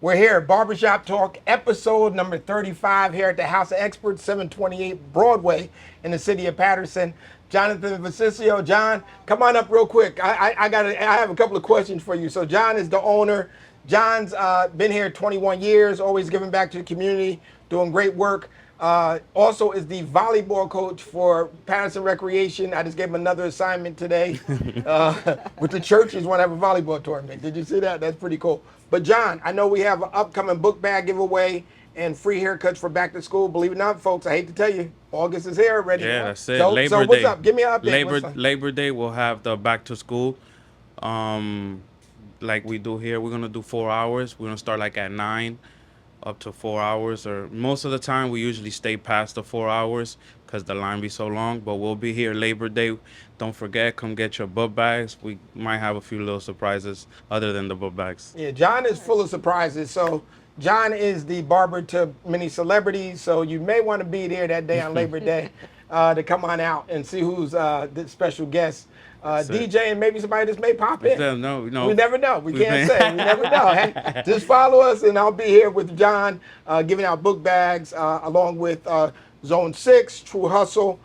We're here at Barbershop Talk, episode number 35 here at the House of Experts, 728 Broadway in the city of Patterson. Jonathan Vicicio. John, come on up real quick. I have a couple of questions for you. So John is the owner. John's been here 21 years, always giving back to the community, doing great work. Also is the volleyball coach for Patterson Recreation. I just gave him another assignment today with the churches want to have a volleyball tournament. Did you see that? That's pretty cool. But John, I know we have an upcoming book bag giveaway and free haircuts for back to school. Believe it or not, folks, I hate to tell you, August is here already. Yeah, that's it. So, Labor so what's Day. up? Give me an update. Labor Day, we'll have the back to school. Like we do here, we're gonna do 4 hours. We're gonna start like at 9 up to 4 hours, or most of the time we usually stay past the 4 hours because the line be so long. But we'll be here Labor Day. Don't forget, come get your book bags. We might have a few little surprises other than the book bags. Yeah, John is full of surprises. So John is the barber to many celebrities. So you may want to be there that day on Labor Day to come on out and see who's the special guest. DJ and maybe somebody just may pop in. No. We never know. We can't say. We never know. Hey, just follow us, and I'll be here with John, giving out book bags, along with Zone 6, True Hustle.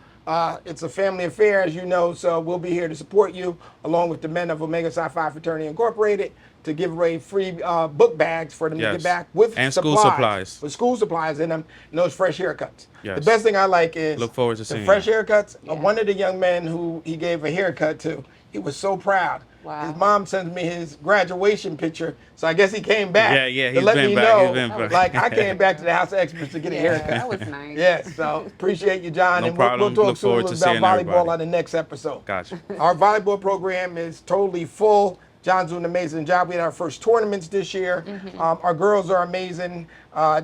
It's a family affair, as you know, so we'll be here to support you, along with the men of Omega Psi Phi Fraternity Incorporated, to give away free book bags for them to get back with and supplies, school supplies. with school supplies in them, and those fresh haircuts. Yes. The best thing I like is look forward to the seeing fresh you. haircuts. One of the young men who he gave a haircut to, he was so proud. Wow. His mom sends me his graduation picture, so I guess he came back. Yeah, to he's let been me back. know, He's been back. like I came back to the House of Experts to get a haircut. That was nice. Yes, so appreciate you, John, No and we'll problem. talk Look soon forward to about seeing volleyball everybody. on the next episode. Gotcha. Our volleyball program is totally full. John's doing an amazing job. We had our first tournaments this year. Our girls are amazing,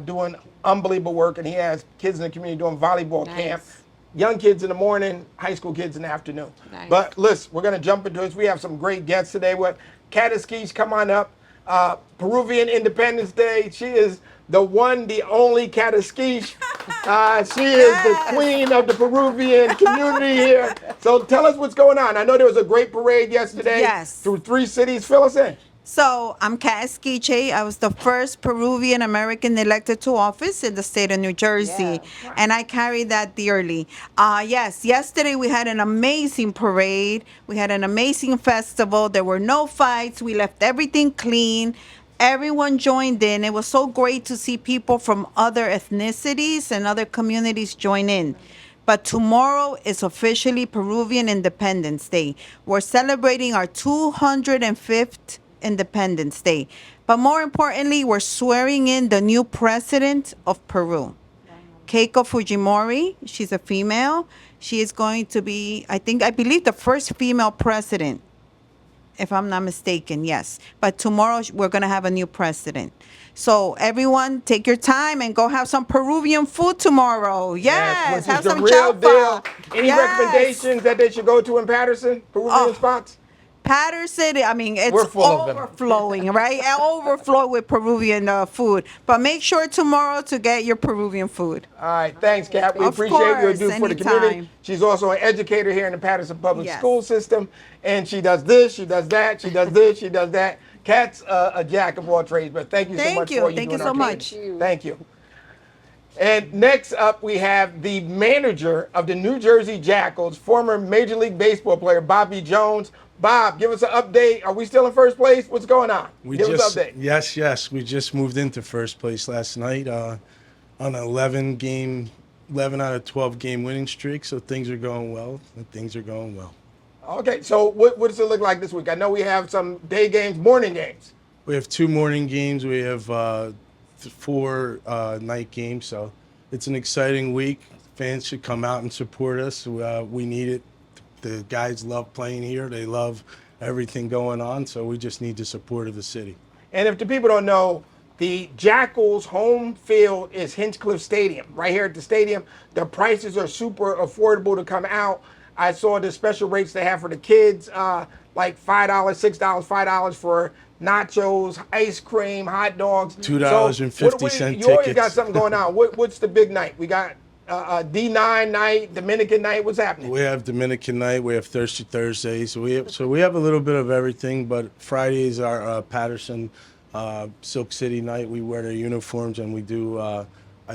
doing unbelievable work, and he has kids in the community doing volleyball Nice. camp. Young kids in the morning, high school kids in the afternoon. Nice. But listen, we're going to jump into this. We have some great guests today. What Esquich, come on up. Peruvian Independence Day. She is the one, the only Esquich. She is the queen of the Peruvian community here. So tell us what's going on. I know there was a great parade yesterday through 3 cities. Fill us in. So I'm Kat Esquiche. I was the first Peruvian American elected to office in the state of New Jersey, and I carry that dearly. Yes, yesterday we had an amazing parade. We had an amazing festival. There were no fights. We left everything clean. Everyone joined in. It was so great to see people from other ethnicities and other communities join in. But tomorrow is officially Peruvian Independence Day. We're celebrating our 205th Independence Day. But more importantly, we're swearing in the new president of Peru, Keiko Fujimori. She's a female. She is going to be, I believe, the first female president, if I'm not mistaken, yes. But tomorrow we're going to have a new president. So everyone, take your time and go have some Peruvian food tomorrow. Yes, which have is some the real chaufa. deal. Any Yes. recommendations that they should go to in Patterson? Peruvian spots? Patterson, I mean, it's We're full of them. overflowing, right? Overflow with Peruvian food. But make sure tomorrow to get your Peruvian food. All right, thanks, Kat. We Of appreciate your course, do for the community. anytime. She's also an educator here in the Patterson Public Yes. School System, and she does this, she does that, she does this, she does that. Kat's a jack of all trades, but thank you so much for Thank you doing so our much. community. Thank you. And next up, we have the manager of the New Jersey Jackals, former Major League Baseball player Bobby Jones. Bob, give us an update. Are we still in first place? What's going on? Give us an update. Yes. We just moved into first place last night on an 11 out of 12 game winning streak. So things are going well. Okay, so what does it look like this week? I know we have some day games, morning games. We have 2 morning games. We have 4 night games. So it's an exciting week. Fans should come out and support us. We need it. The guys love playing here. They love everything going on. So we just need the support of the city. And if the people don't know, the Jackals home field is Hinchcliffe Stadium. Right here at the stadium, the prices are super affordable to come out. I saw the special rates they have for the kids, like $5, $6, $5 for nachos, ice cream, hot dogs. $2.50 You always got tickets. something going on. What's the big night? We got D9 night, Dominican night. What's happening? We have Dominican night. We have Thirsty Thursdays. So we have a little bit of everything. But Friday is our Patterson Silk City night. We wear their uniforms and we do, I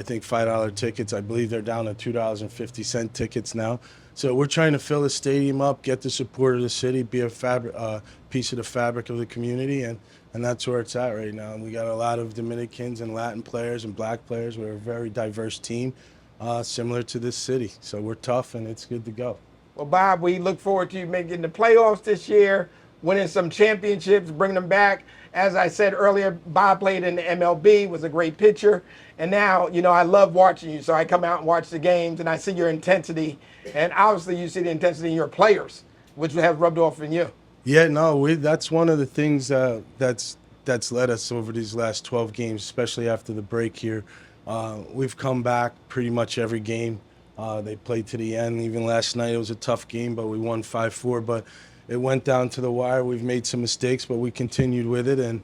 think, $5 tickets. I believe they're down to $2.50 tickets now. So we're trying to fill the stadium up, get the support of the city, be a piece of the fabric of the community, and that's where it's at right now. And we got a lot of Dominicans and Latin players and black players. We're a very diverse team, similar to this city. So we're tough and it's good to go. Well, Bob, we look forward to you making the playoffs this year, winning some championships, bringing them back. As I said earlier, Bob played in the MLB, was a great pitcher. And now, you know, I love watching you. So I come out and watch the games and I see your intensity. And obviously you see the intensity in your players, which have rubbed off in you. Yeah, no, that's one of the things that's led us over these last 12 games, especially after the break here. We've come back pretty much every game. They played to the end. Even last night it was a tough game, but we won 5-4. But it went down to the wire. We've made some mistakes, but we continued with it, and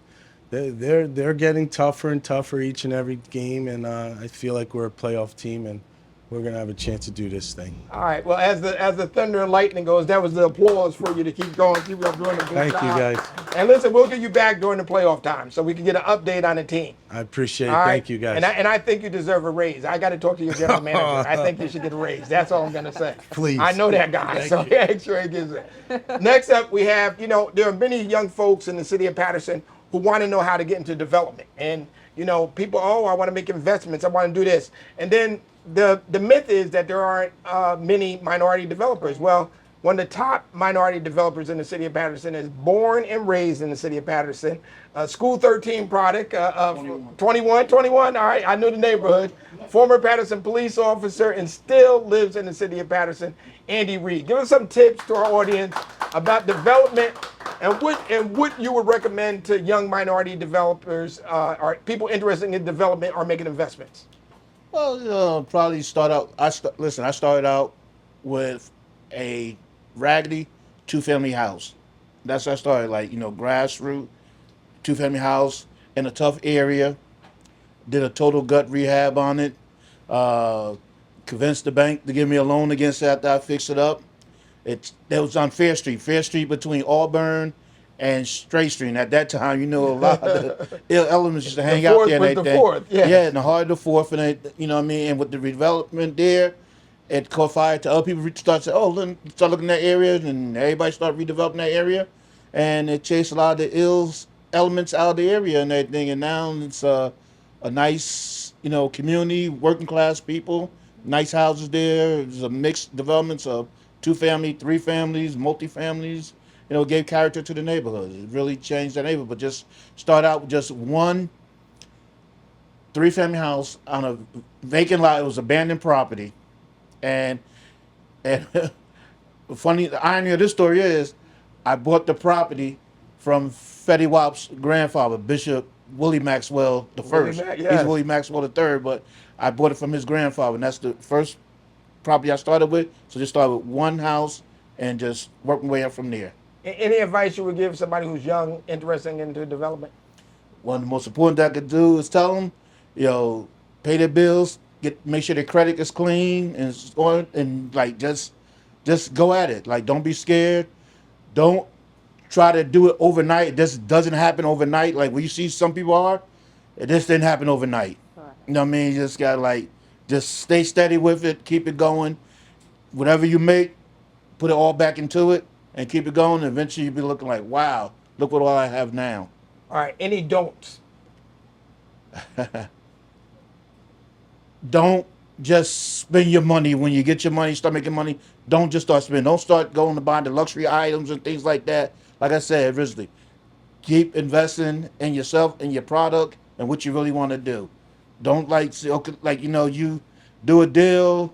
they're getting tougher and tougher each and every game. And I feel like we're a playoff team, and we're gonna have a chance to do this thing. All right. Well, as the thunder and lightning goes, that was the applause for you to keep going, keep up doing the good Thank job. you, guys. And listen, we'll get you back during the playoff time so we can get an update on the team. I appreciate it. All right? Thank you, guys. And I think you deserve a raise. I got to talk to your general manager. I think you should get a raise. That's all I'm going to say. Please. I know that guy, so make sure he gets it. Next up, we have, you know, there are many young folks in the city of Patterson who want to know how to get into development. And, you know, people, oh, I want to make investments. I want to do this. And then the myth is that there aren't many minority developers. Well, one of the top minority developers in the city of Patterson is born and raised in the city of Patterson. School 13 product, 21. All right, I knew the neighborhood. Former Patterson police officer and still lives in the city of Patterson, Andy Reid. Give us some tips to our audience about development and what you would recommend to young minority developers or people interested in development or making investments. Well, probably start out. I started out with a raggedy 2-family house. That's how I started, like, you know, grassroots 2-family house in a tough area. Did a total gut rehab on it. Convinced the bank to give me a loan against it after I fixed it up. That was on Fair Street between Auburn and Straight Street. And at that time, you know, a lot of the ill elements used to hang out there. The fourth, yeah. Yeah, in the heart of the fourth, and you know what I mean. And with the redevelopment there, it caught fire to other people. Start saying, "Oh, start looking at that area," and everybody started redeveloping that area, and it chased a lot of the ill elements out of the area and everything. And now it's a nice, you know, community, working class people, nice houses there. There's a mixed developments of 2-family, 3 families, multi-families. You know, gave character to the neighborhood. It really changed the neighborhood. But just start out with just one 3-family house on a vacant lot. It was abandoned property. And the irony of this story is I bought the property from Fetty Wap's grandfather, Bishop Willie Maxwell the first. He's Willie Maxwell the third, but I bought it from his grandfather, and that's the first property I started with. So just started with one house and just worked my way up from there. Any advice you would give somebody who's young, interested into development? One of the most important thing I could do is tell them, you know, pay their bills, make sure their credit is clean, and like just go at it. Like, don't be scared. Don't try to do it overnight. It just doesn't happen overnight. Like when you see some people are, it just didn't happen overnight. You know what I mean? You just gotta like just stay steady with it, keep it going. Whatever you make, put it all back into it and keep it going. And eventually you'll be looking like, wow, look what all I have now. All right, any don'ts? Don't just spend your money. When you get your money, start making money, don't just start spending. Don't start going to buying the luxury items and things like that. Like I said originally, keep investing in yourself and your product and what you really want to do. Don't like you do a deal,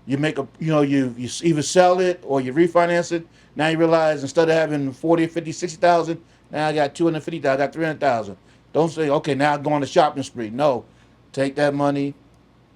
you make a, you either sell it or you refinance it. Now you realize instead of having 40, 50, 60,000, now I got 250,000, I got 300,000. Don't say, okay, now I'm going to shopping spree. No, take that money,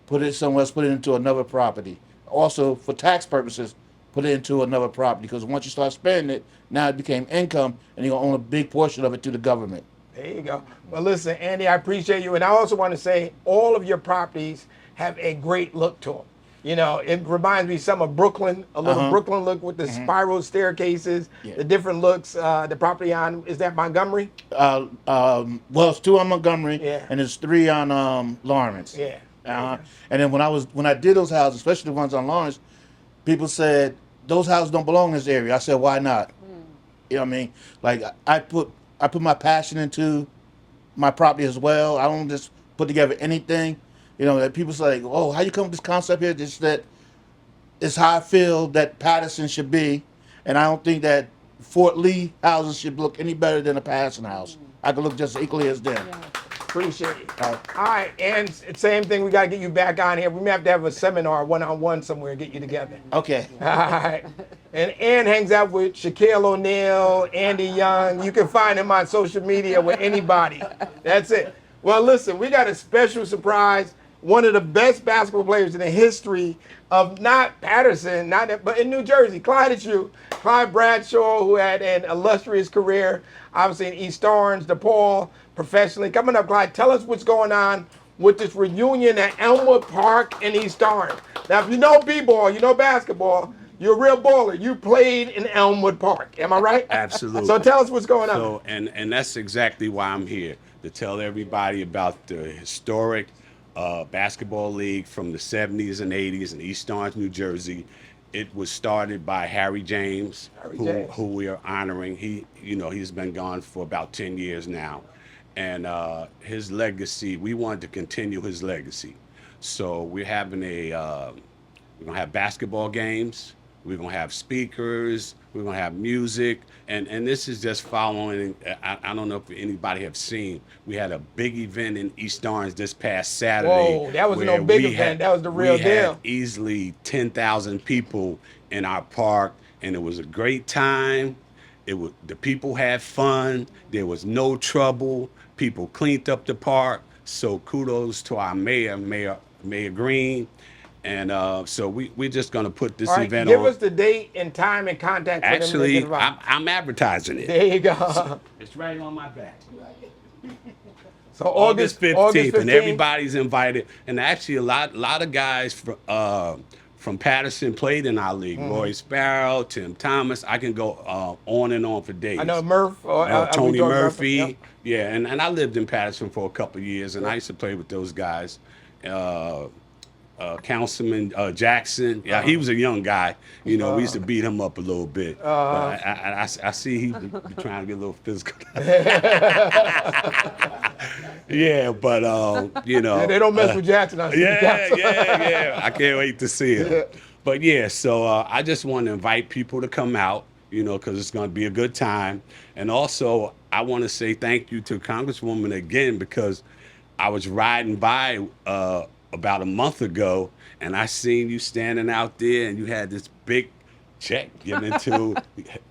put it somewhere else, put it into another property. Also, for tax purposes, put it into another property, because once you start spending it, now it became income, and you're going to own a big portion of it to the government. There you go. Well, listen, Andy, I appreciate you. And I also want to say all of your properties have a great look to them. You know, it reminds me some of Brooklyn, a little Brooklyn look with the spiral staircases, the different looks. The property on, is that Montgomery? Well, it's 2 on Montgomery, Yeah. and there's 3 on Lawrence. Yeah. And then when I did those houses, especially the ones on Lawrence, people said those houses don't belong in this area. I said, why not? You know what I mean? Like I put my passion into my property as well. I don't just put together anything. You know, that people say, oh, how you come with this concept here? Just that it's how I feel that Patterson should be, and I don't think that Fort Lee houses should look any better than a Patterson house. I could look just equally as them. Appreciate it. All right, and same thing, we got to get you back on here. We may have to have a seminar one-on-one somewhere, get you together. Okay. All right. And Ann hangs out with Shaquille O'Neal, Andy Young. You can find him on social media with anybody. That's it. Well, listen, we got a special surprise. One of the best basketball players in the history of not Patterson, but in New Jersey. Clyde, it's you. Clyde Bradshaw, who had an illustrious career, obviously in East Orange, DePaul, professionally. Coming up, Clyde, tell us what's going on with this reunion at Elmwood Park in East Orange. Now, if you know b-ball, you know basketball, you're a real baller. You played in Elmwood Park. Am I right? Absolutely. So tell us what's going on. So, and that's exactly why I'm here, to tell everybody about the historic basketball league from the 70s and 80s in East Orange, New Jersey. It was started by Harry James, who we are honoring. He's been gone for about 10 years now. And his legacy, we wanted to continue his legacy. So we're having we're gonna have basketball games, we're gonna have speakers, we're gonna have music, and this is just following, I don't know if anybody have seen, we had a big event in East Orange this past Saturday. Whoa, that was no big event, that was the real deal. We had easily 10,000 people in our park, and it was a great time. The people had fun, there was no trouble, people cleaned up the park, so kudos to our Mayor Green. And so we're just going to put this event on. Give us the date and time and contact for Actually, them. I'm advertising it. There you go. It's right on my back. So August 15th, August 15th, and everybody's invited. And actually, a lot of guys from Patterson played in our league. Roy Sparrow, Tim Thomas. I can go on and on for days. I know Murph. Tony Murphy. Yep. Yeah, and I lived in Patterson for a couple of years, and I used to play with those guys. Councilman Jackson, yeah, he was a young guy. We used to beat him up a little bit. But I see he's trying to get a little physical. Yeah, but Yeah, they don't mess with Jackson. yeah. I can't wait to see him. Yeah. But yeah, so I just want to invite people to come out, because it's going to be a good time. And also, I want to say thank you to Congresswoman again, because I was riding by about a month ago, and I seen you standing out there, and you had this big check given to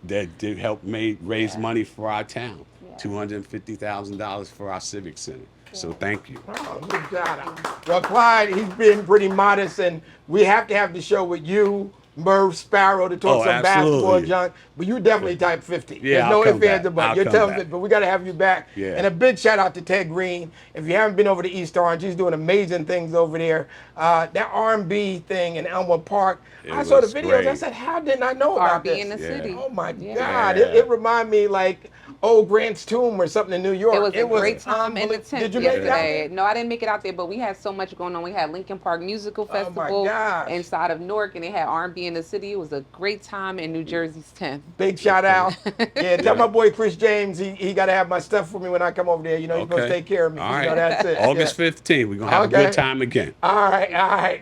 that to help raise money for our town, $250,000 for our civic center. So thank you. Oh, good job. Well, Clyde, he's been pretty modest, and we have to have the show with you, Murph, Sparrow, to talk some basketball junk. But you definitely type 50. Yeah, There's no ifs, ands, or buts. You're tough, but we got to have you back. Yeah. And a big shout out to Ted Green. If you haven't been over to East Orange, he's doing amazing things over there. That R&B thing in Elmwood Park. I saw the videos. Great. I said, how didn't I know about this? R&B in the city. Oh my God! It reminded me like old Grant's Tomb or something in New York. It was a great time in the tent Did you make it out yesterday. there? No, I didn't make it out there, but we had so much going on. We had Lincoln Park Musical Festival gosh. inside of Newark, and they had R&B in the city. It was a great time in New Jersey's 10th. Big shout out. Yeah, tell my boy Chris James he got to have my stuff for me when I come over there. He's supposed to take care of me. All right. That's it. August 15th, we're going to have a good time again. All right.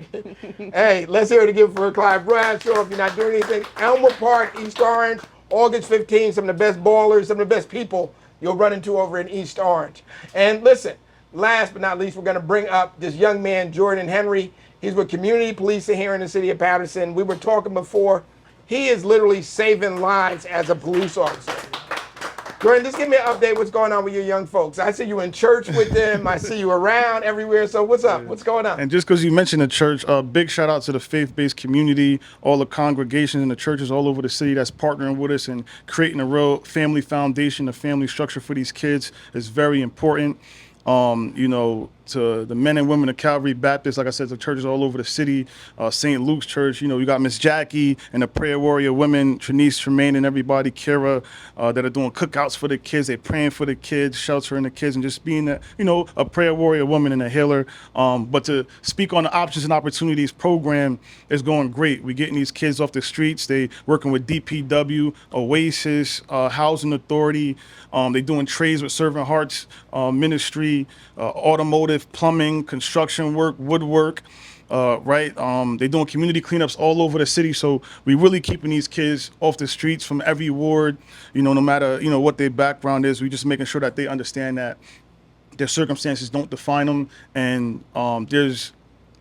Hey, let's hear it again for Clyde Bradshaw. If you're not doing anything, Elmwood Park, East Orange, August 15th, some of the best ballers, some of the best people you'll run into over in East Orange. And listen, last but not least, we're going to bring up this young man, Jordan Henry. He's with community policing here in the city of Patterson. We were talking before. He is literally saving lives as a police officer. Jordan, just give me an update. What's going on with your young folks? I see you in church with them. I see you around everywhere. So what's up? What's going on? And just because you mentioned the church, a big shout out to the faith-based community, all the congregations and the churches all over the city that's partnering with us and creating a real family foundation, a family structure for these kids is very important. to the men and women of Calvary Baptist, like I said, the churches all over the city, St. Luke's Church. You know, you got Miss Jackie and the Prayer Warrior women, Trinice, Tremaine, and everybody, Kira, that are doing cookouts for the kids. They're praying for the kids, sheltering the kids, and just being a prayer warrior woman and a healer. But to speak on the Options and Opportunities program is going great. We're getting these kids off the streets. They working with DPW, Oasis, Housing Authority. They doing trades with Servant Hearts Ministry, automotive, plumbing, construction work, woodwork. Right? They're doing community cleanups all over the city. So we really keeping these kids off the streets from every ward, no matter, what their background is. We just making sure that they understand that their circumstances don't define them. And there's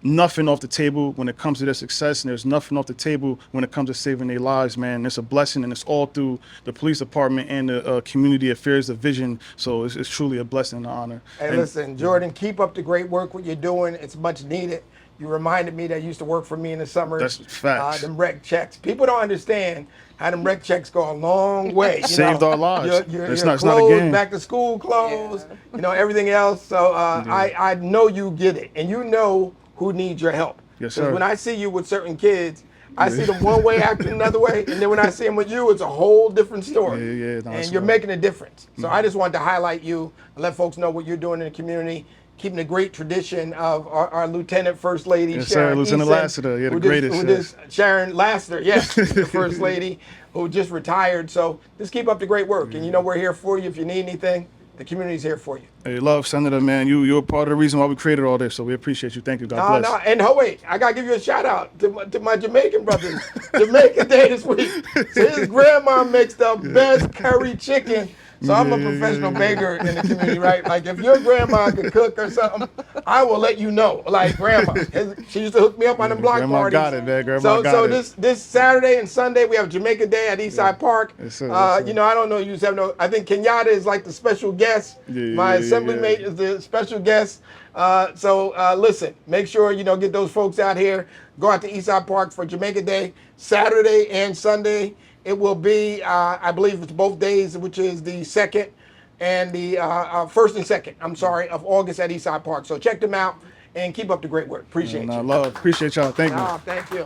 nothing off the table when it comes to their success, and there's nothing off the table when it comes to saving their lives, man. It's a blessing, and it's all through the police department and the community affairs division. So it's truly a blessing and an honor. Hey, And listen, Jordan, keep up the great work, what you're doing. It's much needed. You reminded me that used to work for me in the summer. That's facts. Them rec checks. People don't understand how them rec checks go a long way. Saved our lives. Your It's clothes, not a game. back to school clothes, everything else. So I know you get it, and you know who needs your help. Yes, 'Cause sir. when I see you with certain kids, I see them one way acting another way, and then when I see them with you, it's a whole different story. Yeah, no, and that's you're right. making a difference. So I just wanted to highlight you and let folks know what you're doing in the community, keeping the great tradition of our Lieutenant First Lady, Yes, sir. Sharon Lieutenant Eason, Lassiter. Yeah, the greatest, Sharon Lassiter, yes, the First Lady, who just retired. So just keep up the great work. And we're here for you if you need anything. The community's here for you. Hey, love, Senator, man. You're part of the reason why we created all this, so we appreciate you. Thank you. God bless. And wait, I gotta give you a shout out to my Jamaican brothers. Jamaican Day this week. So his grandma makes the best curry chicken. So I'm a professional baker in the community, right? Like if your grandma could cook or something, I will let you know. Like grandma, she used to hook me up on them block Grandma parties. got it, man. Grandma got so it. this Saturday and Sunday we have Jamaica Day at Eastside Park. Yes, sir, I yes, sir. don't know. You have no. I think Kenyatta is like the special guest. My assembly mate is the special guest. Listen, make sure get those folks out here. Go out to Eastside Park for Jamaica Day, Saturday and Sunday. It will be, I believe it's both days, which is the 2nd and the 1st and 2nd, of August at Eastside Park. So check them out and keep up the great work. Appreciate you. Love. Appreciate y'all. Thank you. Oh, thank you.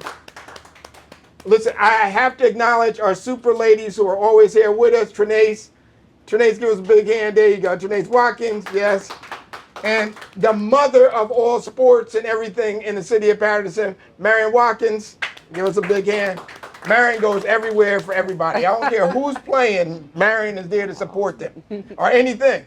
Listen, I have to acknowledge our super ladies who are always here with us. Trinace, give us a big hand. There you go. Trinace Watkins, yes. And the mother of all sports and everything in the city of Patterson, Marion Watkins, give us a big hand. Marion goes everywhere for everybody. I don't care who's playing, Marion is there to support them or anything.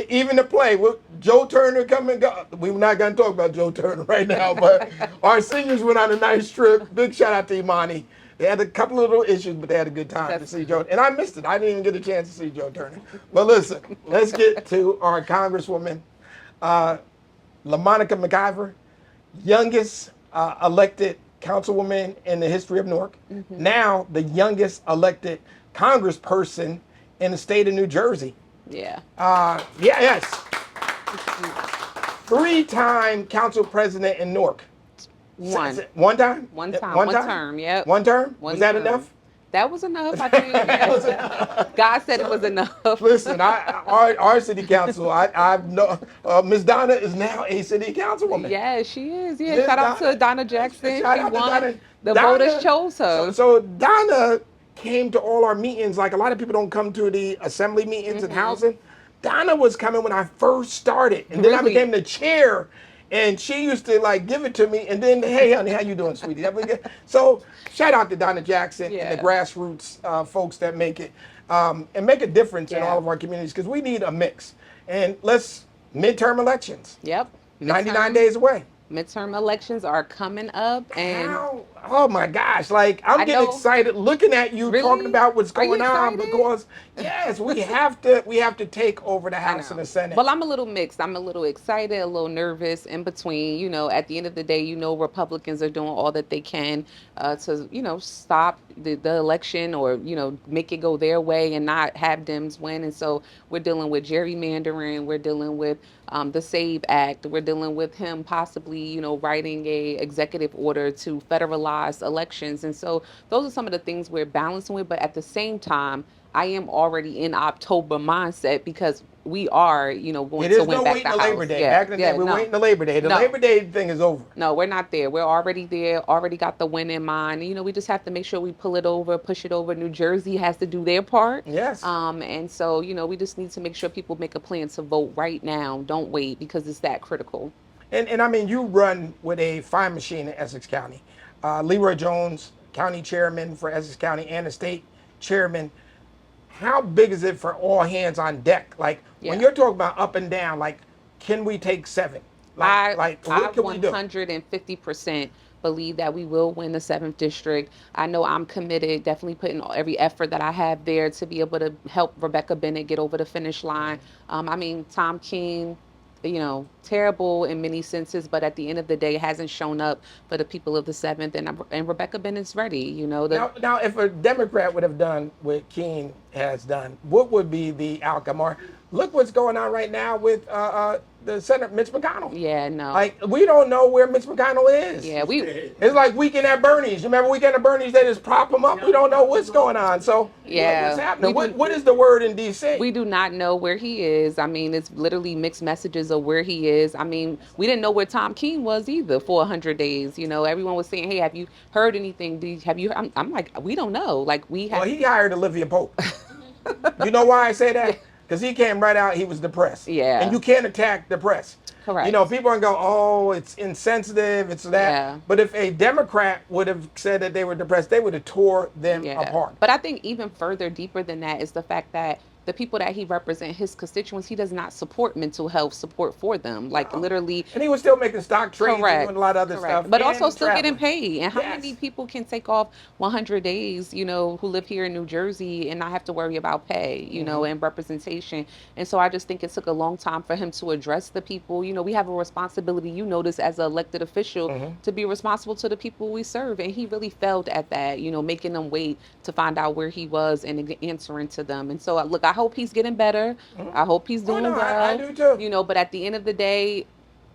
Even the play, Joe Turner come and go. We're not going to talk about Joe Turner right now, but our seniors went on a nice trip. Big shout out to Imani. They had a couple of little issues, but they had a good time to see Joe. And I missed it. I didn't even get a chance to see Joe Turner. But listen, let's get to our Congresswoman, LaMonica McIver, youngest elected councilwoman in the history of Newark. Now the youngest elected congressperson in the state of New Jersey. Yeah. Yes. 3-time council president in Newark. One time? One term, yep. One term? Was that term. enough? That was enough, I think. Yes. God said it was enough. Listen, our city council, I know Ms. Donna is now a city councilwoman. Yeah, she is. Yeah, Ms. shout out Donna- to Donna Jackson. Shout She out to won. Donna. The Donna- voters chose her. So Donna came to all our meetings. Like a lot of people don't come to the assembly meetings and housing. Donna was coming when I first started, and then I Really? became the chair. And she used to like give it to me, and then, hey, honey, how you doing, sweetie? So shout out to Donna Jackson and the grassroots folks that make it and make a difference in all of our communities, because we need a mix. And midterm elections. Yep. 99 days away. Midterm elections are coming up, and Oh my gosh, like I'm getting excited looking at you Really? talking about what's Are you going on, excited? because yes, we have to take over the House and the Senate. Well, I'm a little mixed. I'm a little excited, a little nervous in between. At the end of the day, Republicans are doing all that they can to, stop the election or, make it go their way and not have Dems win. And so we're dealing with gerrymandering. We're dealing with the SAVE Act. We're dealing with him possibly, writing a executive order to federalize elections. And so those are some of the things we're balancing with. But at the same time, I am already in October mindset, because we are, you know, going It to is win no back waiting the to house. Labor Day. Yeah, Back in the yeah, day, we're no. waiting to Labor Day. The No. Labor Day thing is over. No, we're not there. We're already there, already got the win in mind. You know, we just have to make sure we pull it over, push it over. New Jersey has to do their part. Yes. And so, you know, we just need to make sure people make a plan to vote right now. Don't wait because it's that critical. And I mean, you run with a fine machine in Essex County. Leroy Jones, county chairman for Essex County and the state chairman. How big is it for all hands on deck? Like when Yeah. you're talking about up and down, like can we take 7? Like I what can we do? 150% believe that we will win the 7th district. I know I'm committed, definitely putting every effort that I have there to be able to help Rebecca Bennett get over the finish line. I mean, Tom King, you know, terrible in many senses, but at the end of the day, hasn't shown up for the people of the 7th, and Rebecca Bennett's ready. You know, Now, if a Democrat would have done what Keene has done, what would be the outcome? Or look what's going on right now with the Senator Mitch McConnell. yeah, no, Like we don't know where Mitch McConnell is. yeah, we. It's like Weekend at Bernie's. You remember Weekend at Bernie's? They just prop him up. We don't know what's going on. So Yeah, what's happening? we do- What is the word in D.C.? We do not know where he is. I mean, it's literally mixed messages of where he is. I mean, we didn't know where Tom King was either for 100 days. You know, everyone was saying, "Hey, have you heard anything? Have you?" I'm like, we don't know. Like we have. Well, he hired Olivia Pope. You know why I say that? Because he came right out. He was depressed. Yeah. And you can't attack the press. Correct. You know, people are going to go, oh, it's insensitive, it's that. Yeah. But if a Democrat would have said that they were depressed, they would have tore them Yeah. apart. But I think even further deeper than that is the fact that the people that he represents, his constituents, he does not support mental health support for them. Like literally. And he was still making stock trades and Correct. doing a lot of other Correct. stuff. But and also still getting traveling. paid. And how Yes. many people can take off 100 days, you know, who live here in New Jersey and not have to worry about pay, you know, and representation. And so I just think it took a long time for him to address the people. You know, we have a responsibility, you know this as an elected official, to be responsible to the people we serve. And he really failed at that, you know, making them wait to find out where he was and answering to them. And so, look, I hope he's getting better. I hope he's doing no, well. I do too. You know, but at the end of the day,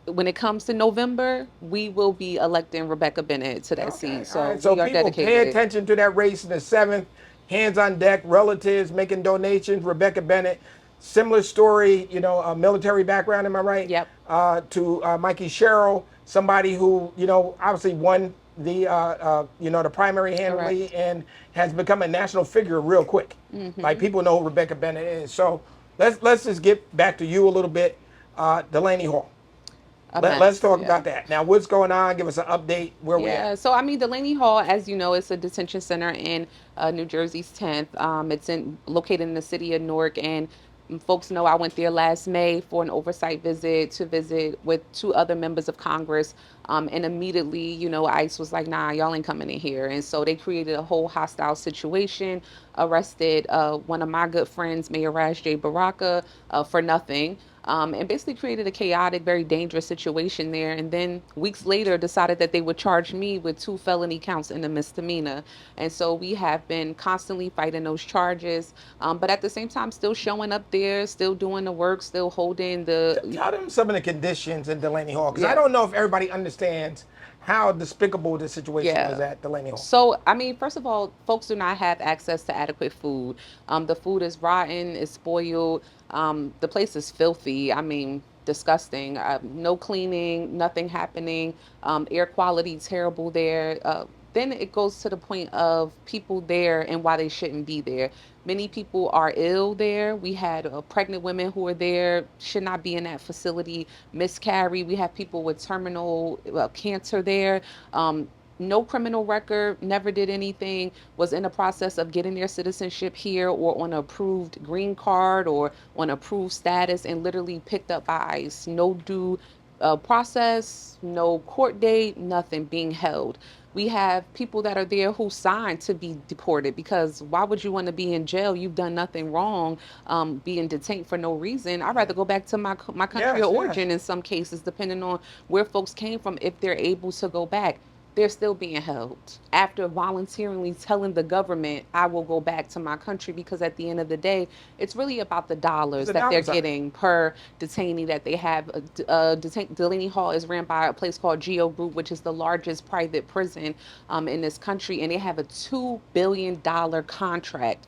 when it comes to November, we will be electing Rebecca Bennett to that seat. So, All right, so we are people dedicated. pay attention to that race in the 7th. Hands on deck, relatives making donations. Rebecca Bennett, similar story, you know, a military background, am I right? Yep. To Mikey Sherrill, somebody who, you know, obviously won the, you know, the primary handily and has become a national figure real quick. Like people know who Rebecca Bennett is. So let's just get back to you a little bit. Delaney Hall. Let's talk about that. Now, what's going on? Give us an update where we're Yeah, at. so I mean, Delaney Hall, as you know, it's a detention center in New Jersey's 10th. It's located in the city of Newark, and folks know I went there last May for an oversight visit with 2 other members of Congress. And immediately, you know, ICE was like, nah, y'all ain't coming in here. And so they created a whole hostile situation, arrested one of my good friends, Mayor Raj J. Baraka, for nothing. And basically created a chaotic, very dangerous situation there. And then weeks later decided that they would charge me with 2 felony counts and a misdemeanor. And so we have been constantly fighting those charges, but at the same time, still showing up there, still doing the work, still holding the... Tell them some of the conditions in Delaney Hall, because I Yeah. don't know if everybody understands how despicable the situation Yeah. was at Delaney Hall. So, I mean, first of all, folks do not have access to adequate food. The food is rotten, it's spoiled. The place is filthy. I mean, disgusting. No cleaning, nothing happening. Air quality terrible there. Then it goes to the point of people there and why they shouldn't be there. Many people are ill there. We had pregnant women who are there, should not be in that facility, miscarry. We have people with terminal cancer there. No criminal record, never did anything, was in the process of getting their citizenship here or on an approved green card or on approved status and literally picked up by ICE. No due process, no court date, nothing being held. We have people that are there who signed to be deported because why would you want to be in jail? You've done nothing wrong, being detained for no reason. I'd rather go back to my country Yes, of yes. origin in some cases, depending on where folks came from, if they're able to go back. they're still being held after voluntarily telling the government, I will go back to my country, because at the end of the day, it's really about the dollars The that they're dollar sign. getting per detainee that they have. Delaney Hall is ran by a place called Geo Group, which is the largest private prison in this country, and they have a $2 billion contract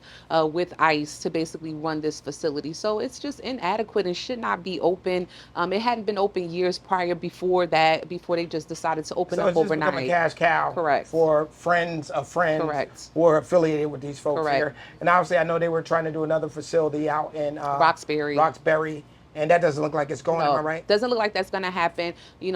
with ICE to basically run this facility. So it's just inadequate and should not be open. It hadn't been open years prior before that, before they just decided to open So up it's just become a overnight. cash cow Correct. for friends of friends Correct. who are affiliated with these folks Correct. here. And obviously, I know they were trying to do another facility out in Roxbury. and that doesn't look like it's going. Am I right? Doesn't look like that's going to happen.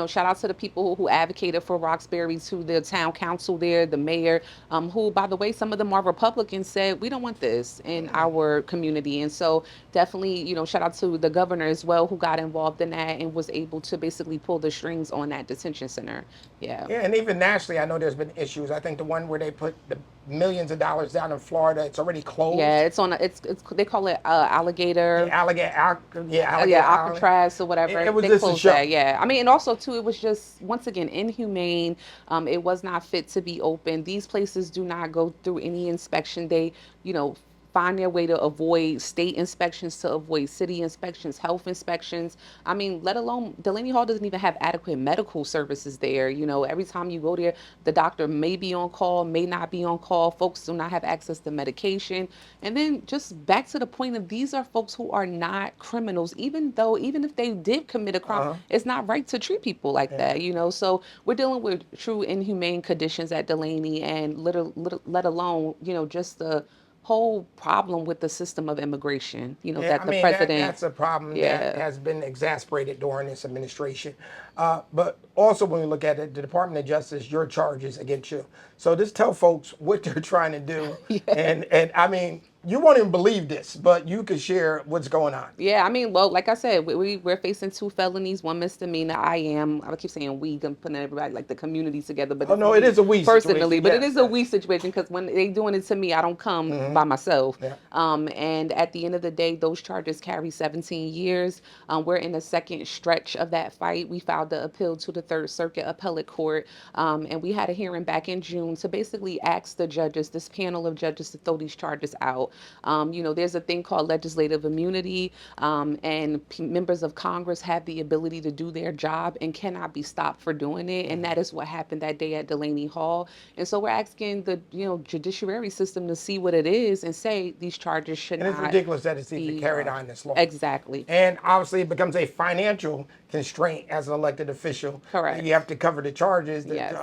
Shout out to the people who advocated for Roxbury, to the town council there, the mayor, who, by the way, some of them are Republicans, said we don't want this in our community. And so definitely, shout out to the governor as well, who got involved in that and was able to basically pull the strings on that detention center. Yeah. Yeah, and even nationally, I know there's been issues. I think the one where they put the millions of dollars down in Florida, it's already closed. Yeah, it's on. It's they call it alligator. Alligator Alcatraz or whatever. It was They just a closed show. that, yeah. I mean, and also too, it was just, once again, inhumane. It was not fit to be open. These places do not go through any inspection. They, find their way to avoid state inspections, to avoid city inspections, health inspections. I mean, let alone Delaney Hall doesn't even have adequate medical services there. Every time you go there, the doctor may be on call, may not be on call. Folks do not have access to medication. And then just back to the point of, these are folks who are not criminals, even if they did commit a crime, it's not right to treat people like that, So we're dealing with true inhumane conditions at Delaney, and let alone, just the whole problem with the system of immigration, that the president. That's a problem Yeah. that has been exasperated during this administration. But also, when we look at it, the Department of Justice, your charges against you. So just tell folks what they're trying to do. And I mean, you won't even believe this, but you could share what's going on. Yeah, I mean, well, like I said, we're facing 2 felonies, 1 misdemeanor. I keep saying we, I'm putting everybody, like the community together, but no, it is a we personally, situation. but Yes, it is a we situation, because when they doing it to me, I don't come by myself. Yeah. And at the end of the day, those charges carry 17 years. We're in the second stretch of that fight. We filed the appeal to the Third Circuit Appellate Court, and we had a hearing back in June to basically ask the judges, this panel of judges, to throw these charges out. There's a thing called legislative immunity, and members of Congress have the ability to do their job and cannot be stopped for doing it. And that is what happened that day at Delaney Hall. And so we're asking the judiciary system to see what it is and say these charges should And not. it's ridiculous that it's even be, carried on this long. Exactly. And obviously, it becomes a financial constraint as an elected official. Correct. You have to cover the charges. Yes.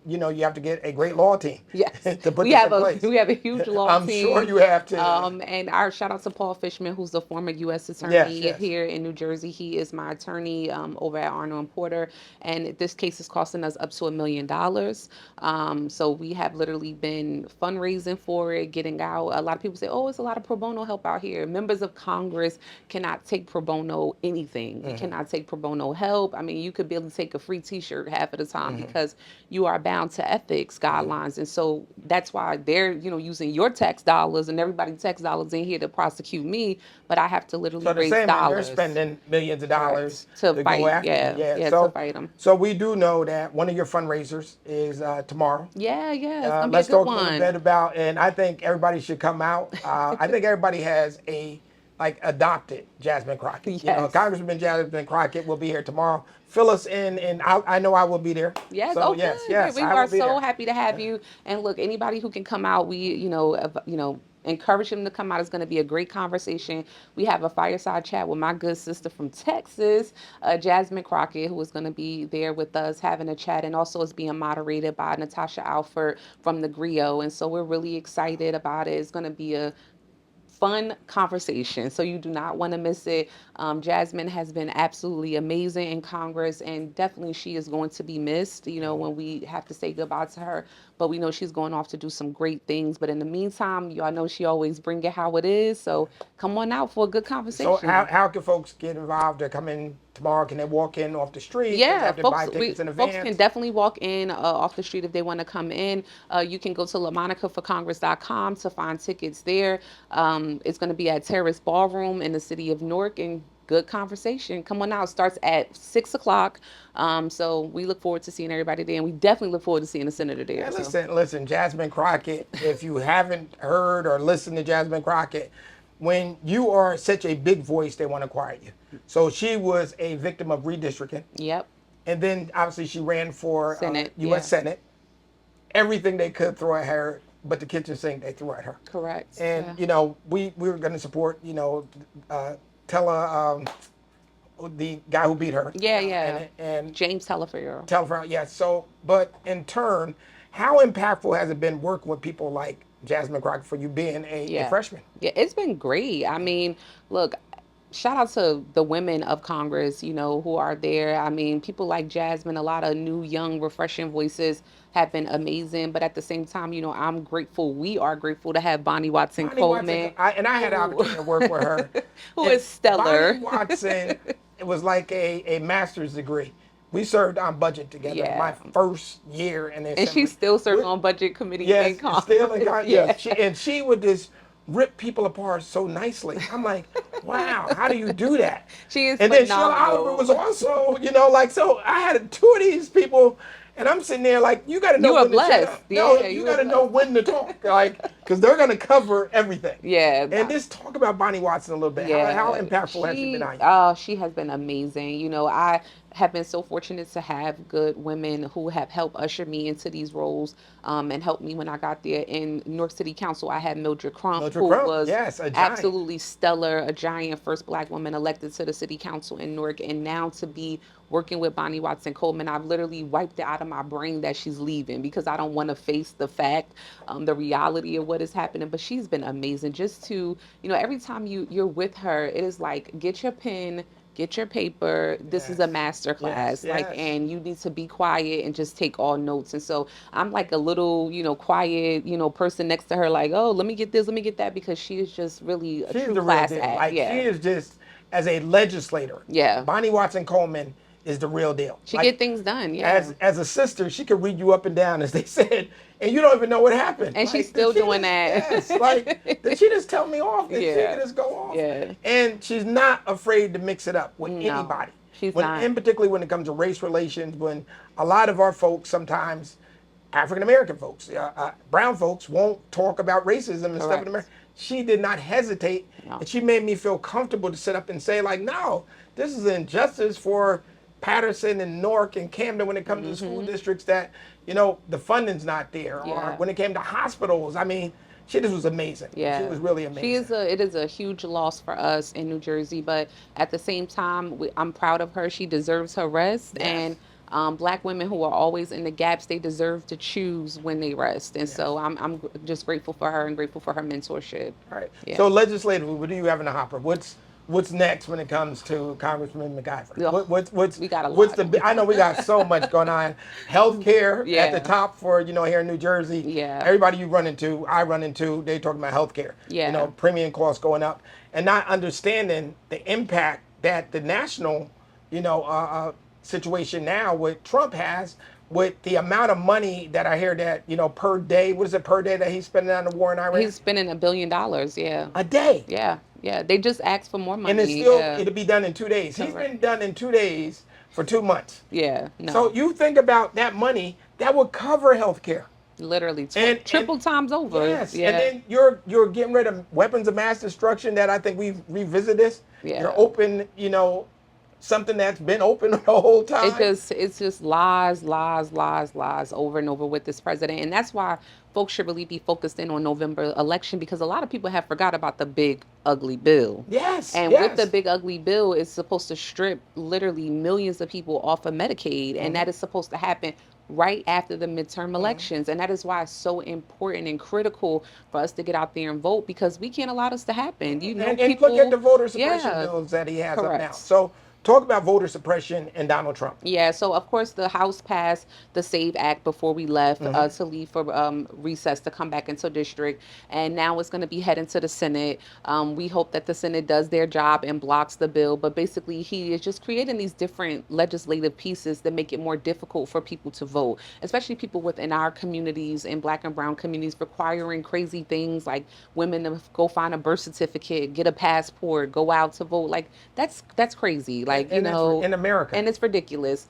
You have to get a great law team. Yes, to put we this have in place. we have a huge law I'm team. sure you have to. And our shout out to Paul Fishman, who's the former U.S. attorney Yes. here in New Jersey. He is my attorney over at Arnold and Porter, and this case is costing us up to $1 million. So we have literally been fundraising for it, getting out. A lot of people say, "Oh, it's a lot of pro bono help out here." Members of Congress cannot take pro bono anything. You cannot take pro bono help. I mean, you could barely take a free T-shirt half of the time because you are bound to ethics guidelines, and so that's why they're using your tax dollars and everybody's tax dollars in here to prosecute me, but I have to literally So the raise same, dollars. they're spending millions of dollars To go fight, after yeah, you. to fight 'em. So we do know that one of your fundraisers is tomorrow. Yeah, it's gonna be Let's a good talk a one. little bit about, and I think everybody should come out. I think everybody has adopted Jasmine Crockett. Yes. Congresswoman Jasmine Crockett will be here tomorrow. Fill us in, and I know I will be there. Yes, So, good. yes, We I will are be so there. happy to have you. And look, anybody who can come out, we, encourage them to come out. It's going to be a great conversation. We have a fireside chat with my good sister from Texas, Jasmine Crockett, who is going to be there with us having a chat, and also is being moderated by Natasha Alford from the Griot. And so we're really excited about it. It's going to be a fun conversation, so you do not want to miss it. Jasmine has been absolutely amazing in Congress, and definitely she is going to be missed, when we have to say goodbye to her. But we know she's going off to do some great things. But in the meantime, y'all know she always bring it how it is. So come on out for a good conversation. So how can folks get involved to come in tomorrow? Can they walk in off the street? Do they Yeah, have to buy tickets in folks advance? can definitely walk in off the street if they want to come in. You can go to LAMONICAforcongress.com to find tickets there. It's going to be at Terrace Ballroom in the city of Newark, and good conversation. Come on out. Starts at 6 o'clock. So we look forward to seeing everybody there, and we definitely look forward to seeing the senator there. And So. listen, Jasmine Crockett, if you haven't heard or listened to Jasmine Crockett, when you are such a big voice, they want to quiet you. So she was a victim of redistricting. Yep. And then obviously she ran for Senate, U.S. yeah. Senate. Everything they could throw at her, but the kitchen sink they threw at her. Correct. And yeah. you know, we were going to support, you know, the guy who beat her. Yeah, yeah. And James Telefero. yeah. So, but in turn, how impactful has it been working with people like Jasmine Crockett for you being a freshman? Yeah, it's been great. I mean, look, shout out to the women of Congress, you know, who are there. I mean, people like Jasmine, a lot of new, young, refreshing voices have been amazing. But at the same time, you know, I'm grateful. We are grateful to have Bonnie Watson Coleman. I had the opportunity to work with her. Who is stellar. Bonnie Watson, it was like a master's degree. We served on budget together. Yeah. My first year in the And assembly. she's still serving on budget committee Yes, in Congress. still in Congress. Yeah. Yes, she would just rip people apart so nicely. I'm like, wow, how do you do that? She is and then phenomenal. Sheila Oliver was also, you know, like, so I had two of these people, and I'm sitting there like, you got to know You are when to shut blessed. up. No, Yeah, you you got are to know when to talk, like, because they're going to cover everything. Yeah. And just talk about Bonnie Watson a little bit. Yeah. How impactful has she been on you? She has been amazing. You know, I have been so fortunate to have good women who have helped usher me into these roles and helped me when I got there. In New York City Council, I had Mildred Crump, who was yes, a giant. absolutely stellar, a giant, first Black woman elected to the City Council in Newark. And now to be working with Bonnie Watson Coleman, I've literally wiped it out of my brain that she's leaving because I don't want to face the fact, the reality of what is happening. But she's been amazing. Just to, you know, every time you're with her, it is like, get your pen, get your paper. This is a master class. Yes, like, yes. and you need to be quiet and just take all notes. And so I'm like a little, you know, quiet, you know, person next to her, like, oh, let me get this, let me get that, because she is just really a She's true the real class deal. act. Like, Yeah. she is just, as a legislator, Yeah. Bonnie Watson Coleman is the real deal. She Like, get things done. Yeah. as a sister, she could read you up and down, as they said, and you don't even know what happened. And she's Like, still did she doing that. Yes, like, did she just tell me off? Did Yeah. she just go off? Yeah. And she's not afraid to mix it up with No, anybody. she's not. And particularly when it comes to race relations, when a lot of our folks sometimes, African American folks, brown folks, won't talk about racism and stuff in Correct. America. She did not hesitate, No. and she made me feel comfortable to sit up and say, like, no, this is an injustice for Patterson and Newark and Camden when it comes to school districts that, you know, the funding's not there. Or Yeah. when it came to hospitals, I mean, she just was amazing. Yeah. She was really amazing. It is a huge loss for us in New Jersey, but at the same time, I'm proud of her. She deserves her rest. Yes. And Black women who are always in the gaps, they deserve to choose when they rest. And so I'm just grateful for her and grateful for her mentorship. All right. Yeah. So legislatively, what do you have in the hopper? What's next when it comes to Congressman McIver? Ugh, we got a what's lot. I know we got so much going on. Healthcare at Yeah. the top for, you know, here in New Jersey. Yeah. Everybody you run into, I run into, they talking about healthcare. Yeah. You know, premium costs going up, and not understanding the impact that the national, you know, situation now with Trump has, with the amount of money that I hear that, you know, per day. What is it per day that he's spending on the war in Iran? He's spending $1 billion. Yeah. A day. Yeah. Yeah. They just asked for more money. And it's still, yeah. it'll be done in 2 days. He's Correct. been done in 2 days for 2 months. Yeah. No. So you think about that money, that would cover health care. Literally And- triple times over. Yes. Yeah. And then you're getting rid of weapons of mass destruction that I think we've revisited this. Yeah. You're open, you know, something that's been open the whole time. It's just lies over and over with this president. And that's why folks should really be focused in on November election, because a lot of people have forgot about the big ugly bill. Yes. And yes. with the big ugly bill, it's supposed to strip literally millions of people off of Medicaid. And that is supposed to happen right after the midterm elections. And that is why it's so important and critical for us to get out there and vote, because we can't allow this to happen. You know, and people look at the voter suppression Yeah. bills that he has up now. Correct. So Talk about voter suppression and Donald Trump. Yeah, so of course the House passed the SAVE Act before we left to leave for recess to come back into district, and now it's going to be heading to the Senate. We hope that the Senate does their job and blocks the bill, but basically he is just creating these different legislative pieces that make it more difficult for people to vote, especially people within our communities and Black and brown communities, requiring crazy things like women to go find a birth certificate, get a passport, go out to vote. Like that's crazy. Like, you And that's know, in America. and it's ridiculous.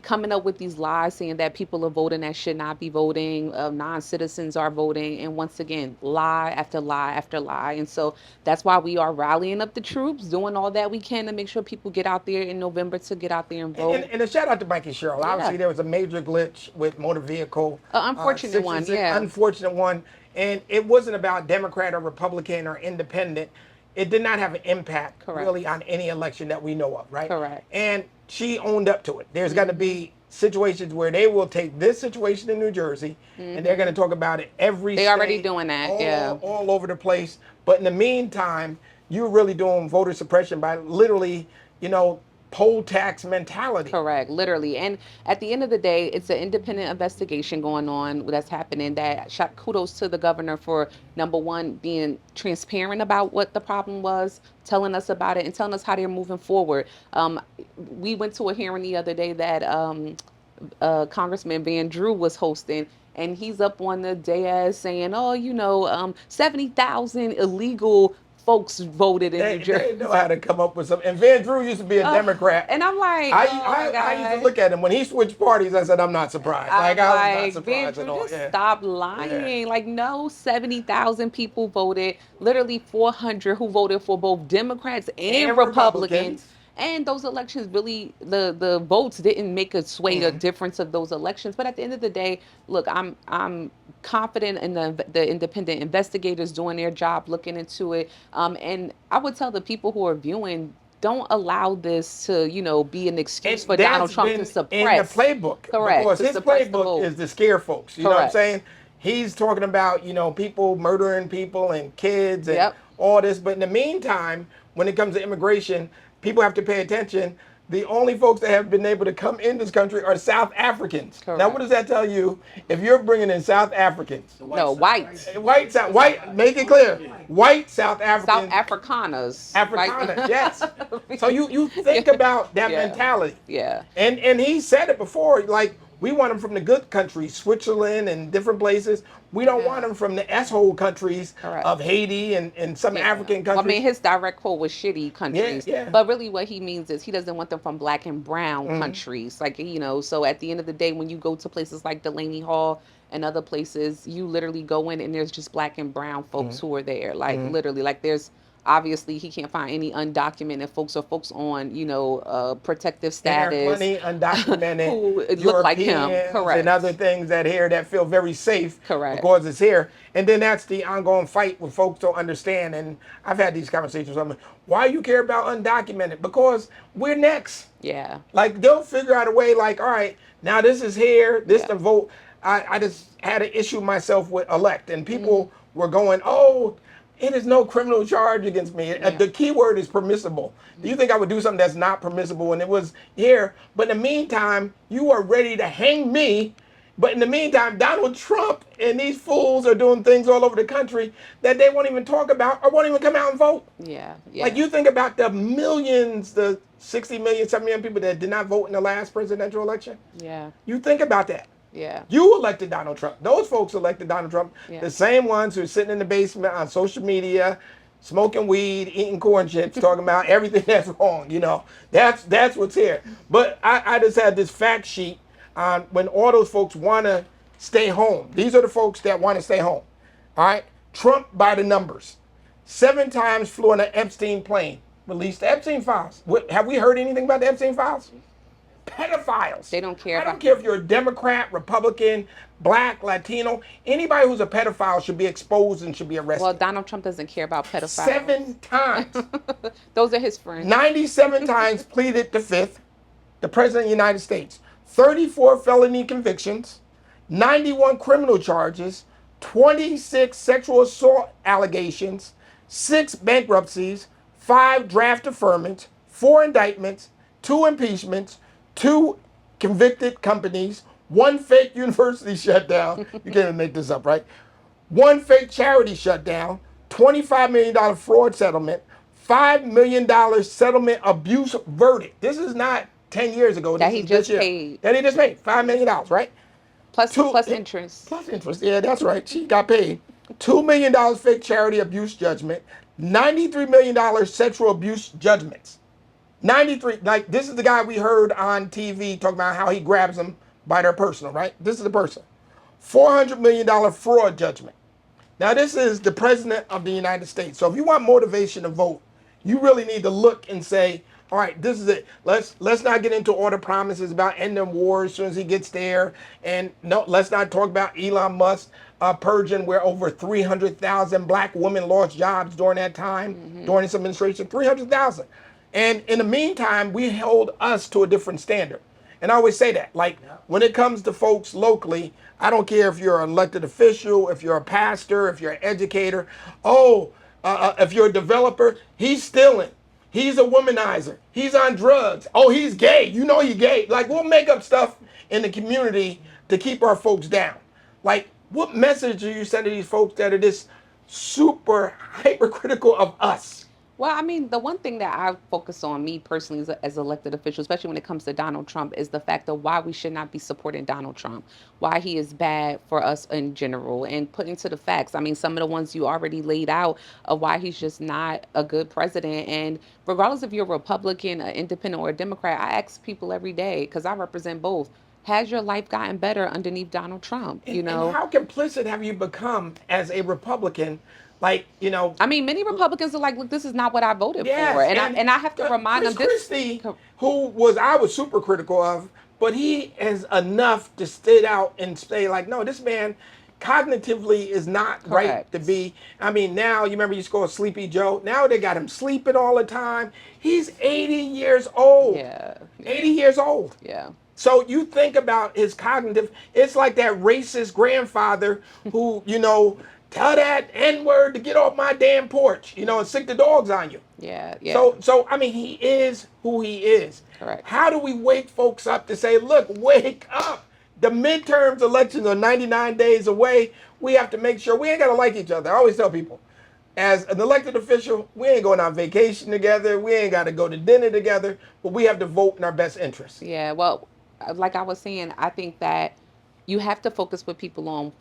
Coming up with these lies saying that people are voting that should not be voting, non-citizens are voting, and once again, lie after lie after lie. And so that's why we are rallying up the troops, doing all that we can to make sure people get out there in November to get out there and vote. And a shout out to Mikey Sherrill. Obviously, there was a major glitch with motor vehicle. Unfortunate one, yeah. Unfortunate one. And it wasn't about Democrat or Republican or independent. It did not have an impact really on any election that we know of, right? Correct. And she owned up to it. There's going to be situations where they will take this situation in New Jersey and they're going to talk about it every They state, already doing that, all over the place. But in the meantime, you're really doing voter suppression by literally, you know, poll tax mentality. Correct, literally. And at the end of the day, it's an independent investigation going on that's happening. Kudos to the governor for, number one, being transparent about what the problem was, telling us about it, and telling us how they're moving forward. We went to a hearing the other day that Congressman Van Drew was hosting, and he's up on the dais saying, oh, you know, 70,000 illegal folks voted in New Jersey. They know how to come up with something. And Van Drew used to be a Democrat. And I'm like, I used to look at him when he switched parties. I said, I'm not surprised. I was not surprised at all. Just stop lying. Yeah. Like, no, 70,000 people voted. Literally 400 who voted for both Democrats and Republicans. And those elections really, the votes didn't make a sway a difference of those elections. But at the end of the day, look, I'm confident in the independent investigators doing their job, looking into it. And I would tell the people who are viewing, don't allow this to, you know, be an excuse for Donald Trump to suppress. In the playbook. Correct. Because his playbook is to scare folks. You know what I'm saying? He's talking about, you know, people murdering people and kids and all this. But in the meantime, when it comes to immigration, people have to pay attention. The only folks that have been able to come in this country are South Africans. Correct. Now, what does that tell you? If you're bringing in South Africans, white, make it clear, white South Africans, South Afrikaners, yes. So you think about that mentality. Yeah. And he said it before, like, we want them from the good countries, Switzerland and different places. We don't want them from the S-hole countries of Haiti and some African countries. Well, I mean, his direct quote was shitty countries. But really what he means is he doesn't want them from Black and brown countries. Like, you know, so at the end of the day, when you go to places like Delaney Hall and other places, you literally go in and there's just Black and brown folks who are there. Like, literally, like there's, obviously, he can't find any undocumented folks or folks on, you know, protective status. There are plenty undocumented who look like him. Correct. And other things that here that feel very safe. Correct. Because it's here. And then that's the ongoing fight with folks don't understand. And I've had these conversations with them. Why you care about undocumented? Because we're next. Yeah. Like, they'll figure out a way, like, all right, now this is here, this the vote. I just had an issue myself with elect. And people were going, oh, it is no criminal charge against me. The key word is permissible. Do you think I would do something that's not permissible when it was here? But in the meantime, you are ready to hang me. But in the meantime, Donald Trump and these fools are doing things all over the country that they won't even talk about or won't even come out and vote. Yeah. Like, you think about the millions, the 60 million, 70 million people that did not vote in the last presidential election. Yeah. You think about that. Yeah. You elected Donald Trump. Those folks elected Donald Trump. Yeah. The same ones who are sitting in the basement on social media, smoking weed, eating corn chips, talking about everything that's wrong. You know, that's what's here. But I just had this fact sheet on when all those folks want to stay home. These are the folks that want to stay home. All right. Trump by the numbers. 7 times flew on an Epstein plane. Released the Epstein files. Have we heard anything about the Epstein files? Pedophiles. They don't care. I don't care if you're a Democrat, Republican, Black, Latino. Anybody who's a pedophile should be exposed and should be arrested. Well, Donald Trump doesn't care about pedophiles. 7 times. Those are his friends. 97 times pleaded the fifth. The President of the United States. 34 felony convictions. 91 criminal charges. 26 sexual assault allegations. 6 bankruptcies. 5 draft deferments. 4 indictments. 2 impeachments, 2 convicted companies, 1 fake university shutdown. You can't even make this up, right? 1 fake charity shutdown, $25 million fraud settlement, $5 million settlement abuse verdict. This is not 10 years ago. That This he is this just year. paid. That he just paid $5 million, right? Plus interest. Plus interest. Yeah, that's right. She got paid. $2 million fake charity abuse judgment, $93 million sexual abuse judgments. 93, like this is the guy we heard on TV talking about how he grabs them by their personal, right? This is the person. $400 million fraud judgment. Now this is the president of the United States. So if you want motivation to vote, you really need to look and say, all right, this is it. Let's not get into all the promises about ending war as soon as he gets there. And no, let's not talk about Elon Musk purging where over 300,000 black women lost jobs during that time, during this administration, 300,000. And in the meantime, we hold us to a different standard. And I always say that, like when it comes to folks locally, I don't care if you're an elected official, if you're a pastor, if you're an educator. If you're a developer, he's stealing. He's a womanizer. He's on drugs. Oh, he's gay. You know he's gay. Like we'll make up stuff in the community to keep our folks down. Like what message are you sending to these folks that are this super hypercritical of us? Well, I mean, the one thing that I focus on, me personally, as elected official, especially when it comes to Donald Trump, is the fact of why we should not be supporting Donald Trump, why he is bad for us in general, and putting to the facts. I mean, some of the ones you already laid out of why he's just not a good president. And regardless if you're a Republican, an independent, or a Democrat, I ask people every day, because I represent both, has your life gotten better underneath Donald Trump? You know, And how complicit have you become as a Republican? Like, you know, I mean, many Republicans are like, look, this is not what I voted yes, for. And I have to remind Chris them this. Christie, who I was super critical of, but he is enough to sit out and say like, no, this man cognitively is not right Correct. to be. I mean, now you remember you used to call Sleepy Joe. Now they got him sleeping all the time. He's 80 years old. Yeah. 80 years old. Yeah. So you think about his cognitive, it's like that racist grandfather who, you know, tell that N-word to get off my damn porch, you know, and sick the dogs on you. Yeah. Yeah. So I mean, he is who he is. Correct. How do we wake folks up to say, look, wake up? The midterms elections are 99 days away. We have to make sure we ain't got to like each other. I always tell people, as an elected official, we ain't going on vacation together. We ain't got to go to dinner together, but we have to vote in our best interest. Yeah. Well, like I was saying, I think that you have to focus with people on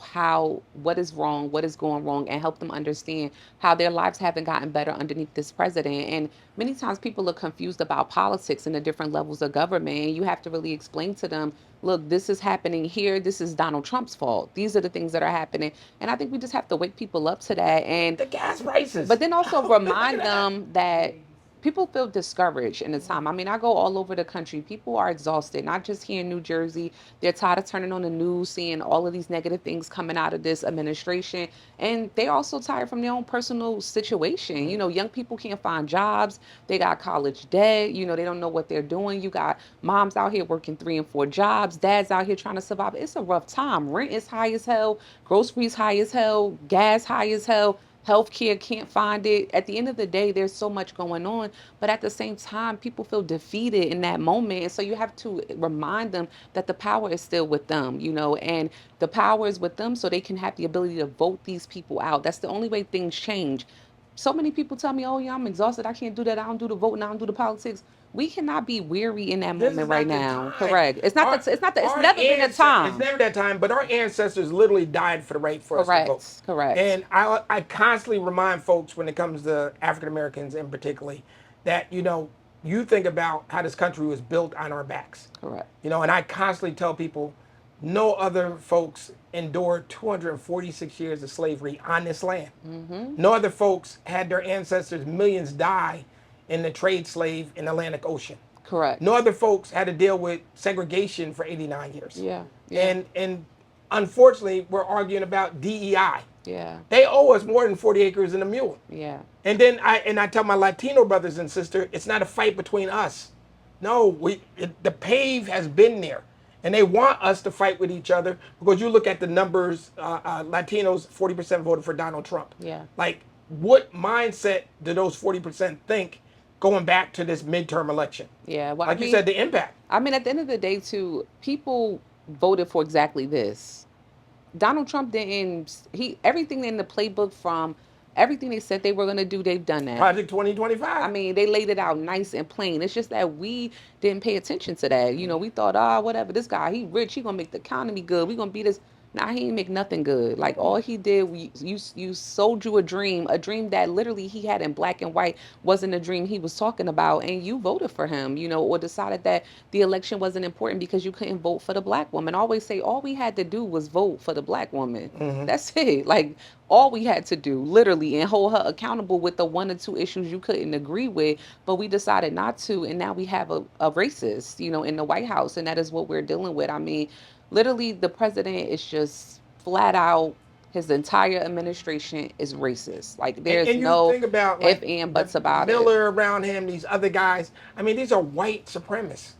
what is wrong, what is going wrong, and help them understand how their lives haven't gotten better underneath this president. And many times people are confused about politics and the different levels of government. And you have to really explain to them, look, this is happening here. This is Donald Trump's fault. These are the things that are happening. And I think we just have to wake people up to that. And The gas prices. but then also remind them that people feel discouraged in the time. I mean, I go all over the country. People are exhausted, not just here in New Jersey. They're tired of turning on the news, seeing all of these negative things coming out of this administration. And they're also tired from their own personal situation. You know, young people can't find jobs. They got college debt. You know, they don't know what they're doing. You got moms out here working 3 and 4 jobs. Dads out here trying to survive. It's a rough time. Rent is high as hell. Groceries high as hell. Gas high as hell. Healthcare can't find it. At the end of the day, there's so much going on, but at the same time, people feel defeated in that moment. And so you have to remind them that the power is still with them, you know, and the power is with them so they can have the ability to vote these people out. That's the only way things change. So many people tell me, oh yeah, I'm exhausted. I can't do that. I don't do the voting. I don't do the politics. We cannot be weary in that This is moment not right the now. time. Correct. It's Our- it's our never been a time. It's never that time, but our ancestors literally died for the right for us to vote. Correct. Correct. And I constantly remind folks when it comes to African Americans in particular that, you know, you think about how this country was built on our backs. Correct. You know, and I constantly tell people no other folks endured 246 years of slavery on this land. No other folks had their ancestors, millions die in the trade slave in the Atlantic Ocean. Correct. No other folks had to deal with segregation for 89 years. Yeah. Yeah. And unfortunately, we're arguing about DEI. Yeah. They owe us more than 40 acres and a mule. Yeah. And then I tell my Latino brothers and sisters, it's not a fight between us. No, the pave has been there. And they want us to fight with each other because you look at the numbers, Latinos, 40% voted for Donald Trump. Yeah. Like, what mindset do those 40% think going back to this midterm election? Yeah, well, Like you said, the impact. I mean, at the end of the day, too, people voted for exactly this. Donald Trump didn't. He everything in the playbook from everything they said they were going to do, they've done that. Project 2025. I mean, they laid it out nice and plain. It's just that we didn't pay attention to that. You know, we thought, whatever, this guy, he rich, he gonna make the economy good. We gonna be this. Nah, he ain't make nothing good. Like all he did, you sold you a dream that literally he had in black and white wasn't a dream he was talking about, and you voted for him, you know, or decided that the election wasn't important because you couldn't vote for the black woman. I always say all we had to do was vote for the black woman. That's it. Like all we had to do, literally, and hold her accountable with the 1 or 2 issues you couldn't agree with, but we decided not to, and now we have a racist, you know, in the White House, and that is what we're dealing with. I mean, literally, the president is just flat out. His entire administration is racist. Like there's and you no think about, like, if and buts about Miller around him, these other guys. I mean, these are white supremacists.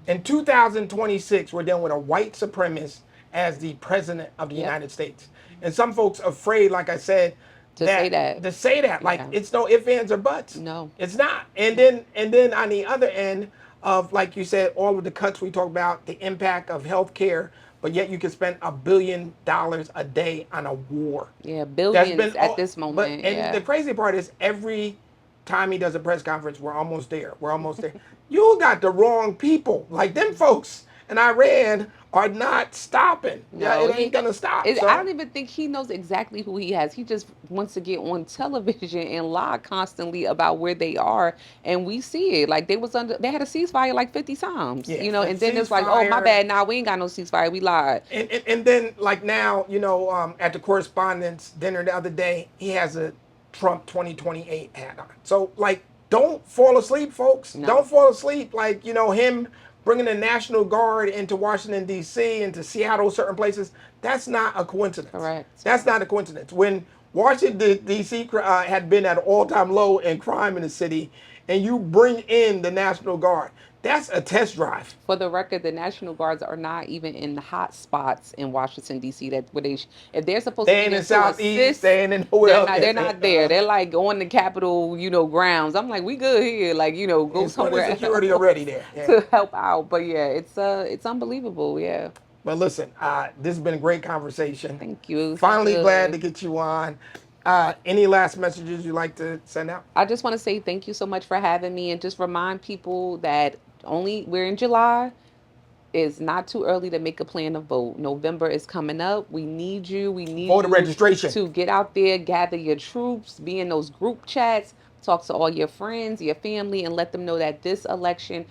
In 2026, we're dealing with a white supremacist as the president of the United States. And some folks afraid, like I said, To say that. To say that. Like Yeah. it's no ifs, ands, or buts. No. It's not. And then on the other end of, like you said, all of the cuts we talk about, the impact of healthcare, but yet you can spend $1 billion a day on a war. Yeah, billions at this moment. And the crazy part is every time he does a press conference, we're almost there. We're almost there. You got the wrong people. Like them folks in Iran are not stopping. Yeah, it ain't gonna stop. So. I don't even think he knows exactly who he has. He just wants to get on television and lie constantly about where they are, and we see it. Like they had a ceasefire like 50 times, you know, and then it's like, oh my bad, now we ain't got no ceasefire, we lied. And then like now, you know, at the correspondence dinner the other day, he has a Trump 2028 hat on. So like, don't fall asleep, folks. No. Don't fall asleep. Like, you know, him bringing the National Guard into Washington, D.C., into Seattle, certain places, that's not a coincidence. Correct. That's not a coincidence. When Washington, D.C. Had been at an all-time low in crime in the city, and you bring in the National Guard, that's a test drive. For the record, the National Guards are not even in the hot spots in Washington, D.C. That where if they're supposed to be in the to Southeast, assist, they ain't in nowhere else. they're not there. They're like on the Capitol, you know, grounds. I'm like, we good here. Like, you know, go It's somewhere security already there. Yeah. to help out. But yeah, it's unbelievable. Yeah. Well, listen, this has been a great conversation. Thank you. Finally Good. glad to get you on. Any last messages you'd like to send out? I just want to say thank you so much for having me, and just remind people that we're in July. It's not too early to make a plan to vote. November is coming up. We need you. We need Voter you registration to get out there, gather your troops, be in those group chats, talk to all your friends, your family, and let them know that this election,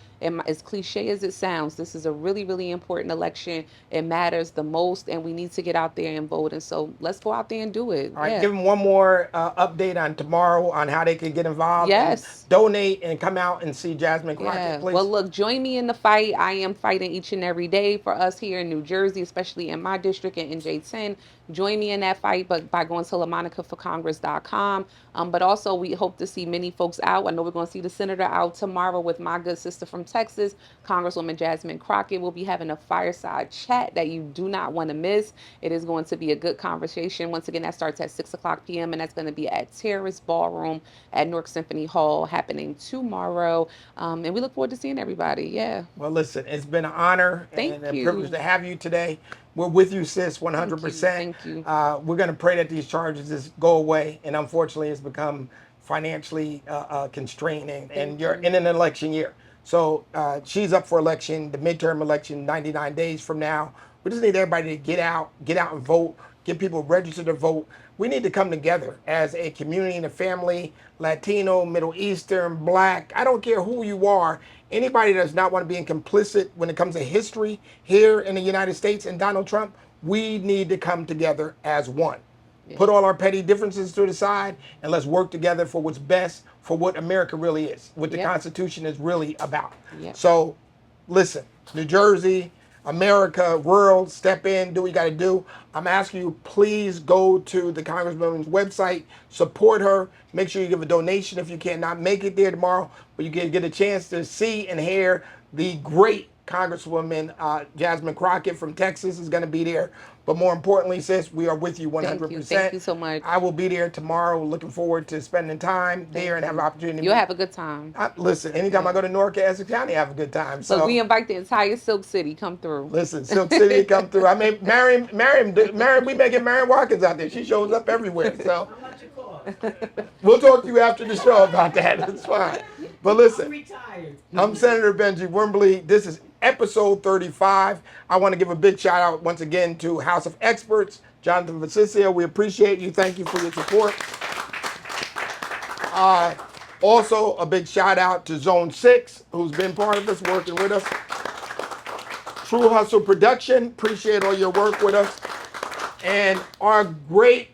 as cliche as it sounds, this is a really, really important election. It matters the most, and we need to get out there and vote. And so let's go out there and do it. All right, give them one more update on tomorrow on how they can get involved. Yes. And donate and come out and see Jasmine Crockett, please. Well, look, join me in the fight. I am fighting each and every day for us here in New Jersey, especially in my district in NJ10. Join me in that fight by going to LAMONICAforcongress.com. But also, we hope to see many folks out. I know we're going to see the senator out tomorrow with my good sister from Texas, Congresswoman Jasmine Crockett. We'll be having a fireside chat that you do not want to miss. It is going to be a good conversation. Once again, that starts at 6 o'clock p.m. and that's going to be at Terrace Ballroom at Newark Symphony Hall, happening tomorrow. And we look forward to seeing everybody. Yeah. Well, listen, it's been an honor Thank and you. a privilege to have you today. We're with you, sis, 100%. Thank you. We're going to pray that these charges just go away. And unfortunately, it's become financially constraining. And you're in an election year. So she's up for election, the midterm election, 99 days from now. We just need everybody to get out and vote, get people registered to vote. We need to come together as a community and a family, Latino, Middle Eastern, Black. I don't care who you are. Anybody that does not want to be complicit when it comes to history here in the United States and Donald Trump, we need to come together as one. Yeah. Put all our petty differences to the side and let's work together for what's best for what America really is, what the Constitution is really about. Yep. So listen, New Jersey, America, world, step in, do what you got to do. I'm asking you, please go to the Congresswoman's website, support her. Make sure you give a donation if you cannot make it there tomorrow, but you get a chance to see and hear the great Congresswoman Jasmine Crockett from Texas is going to be there. But more importantly, sis, we are with you 100%. Thank you so much. I will be there tomorrow. Looking forward to spending time there and have an opportunity. You'll have a good time. Listen, anytime I go to North Essex County, I have a good time. So Look, we invite the entire Silk City. Come through. listen, Silk City come through. I mean, Marion, we may get Marion Watkins out there. She shows up everywhere. So we'll talk to you after the show about that. It's fine. But listen, I'm Senator Benji Wimberly. This is episode 35. I want to give a big shout out once again to House of Experts, Jonathan Vicicio. We appreciate you. Thank you for your support. Also, a big shout out to Zone 6, who's been part of this, working with us. True Hustle Production, appreciate all your work with us. And our great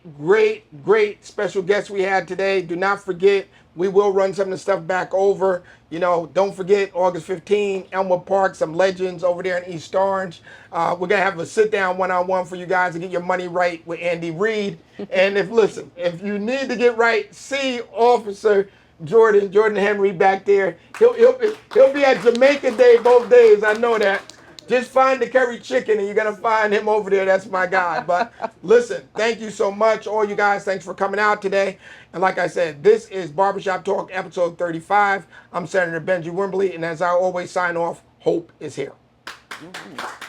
special guest we had today. Do not forget, we will run some of the stuff back over. You know, don't forget August 15, Elmwood Park, some legends over there in East Orange. We're going to have a sit-down one-on-one for you guys to get your money right with Andy Reid. And if you need to get right, see Officer Jordan Henry back there. He'll be at Jamaica Day both days. I know that. Just find the curry chicken and you're going to find him over there. That's my guy. But listen, thank you so much, all you guys. Thanks for coming out today. And like I said, this is Barbershop Talk, episode 35. I'm Senator Benji Wimberly. And as I always sign off, hope is here. Mm-hmm.